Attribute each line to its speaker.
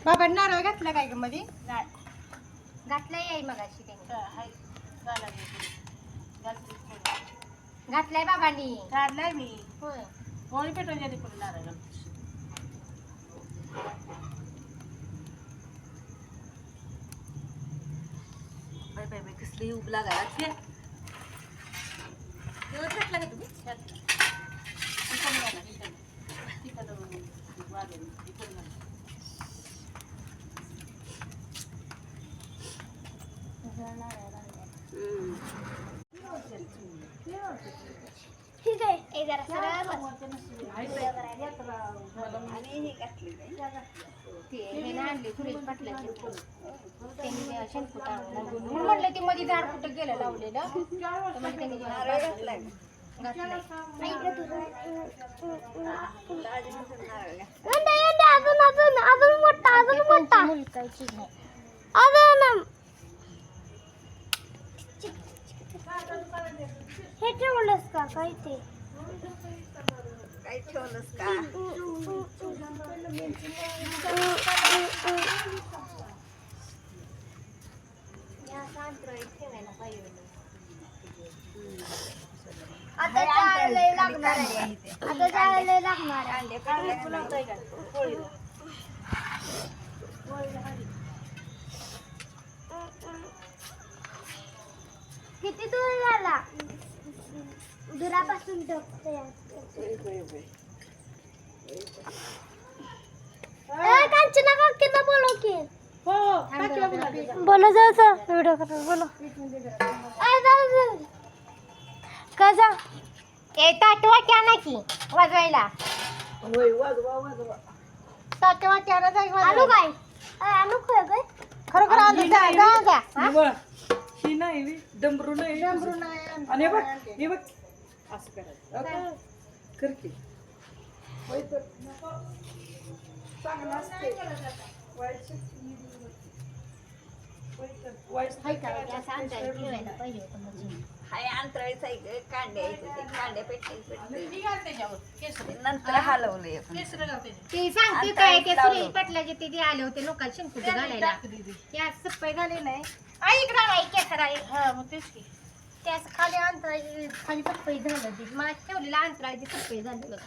Speaker 1: बाबा नारळ घातला काय ग मध्ये?
Speaker 2: नाही
Speaker 3: घातलाय आई मगाशी त्यांनी.
Speaker 2: हाय झाला
Speaker 3: घातलाय बाबांनी.
Speaker 2: काढलाय मी
Speaker 3: होय.
Speaker 2: कोणी पेटवून गेली कुठे नारळ
Speaker 4: बाय बाय बाय कसली उब लागायला लागते. दिवस घातला का तुम्ही?
Speaker 3: ठीक आहे हे जरा सरळ बस. ते हे ना आणली सुरेश पाटलाची त्यांनी शेणकूट आणलं. म्हणून म्हणलं ते मध्ये झाड कुठं गेलं लावलेलं तर म्हणजे त्यांनी घातलंय. हे ठेवलंस का काय ते?
Speaker 4: काय ठेवलंस का?
Speaker 3: आता जायला लागणार आहे. आता जायला लागणार आहे. किती दूर झाला? दुरापासून कांचना काकीला बोलव की. बोलो जायचं व्हिडिओ करतो. बोलो कसा ए ताटवा क्या ना की वाजवायला.
Speaker 4: होय वाजवा वाजवा.
Speaker 1: ताटवा त्याला जाय
Speaker 3: आणू काय? आणू काय?
Speaker 1: खरोखर आलं जा.
Speaker 4: ही नाही डमरू नाही.
Speaker 1: डमरू नाही
Speaker 4: आणि बघ हे बघ असं करायचं. कर की. होय तर नको. चांगलं असते. हाय अंतराळीच आहे ग. कांडे कांड्या पेटायचे नंतर हलवले.
Speaker 3: ते सांगते काय ते सुरेश पाटलाचे ते आले होते लोकांना शेणकुटी घालायला. त्या सप्पई घालेलं आहे. आई इकडं नाही केसर आहे.
Speaker 2: हा मग तेच की
Speaker 3: त्यास खाली अंतराळी खाली सप्पई झालं. ती मला ठेवलेलं अंतराळी सप्पई झालं बघा.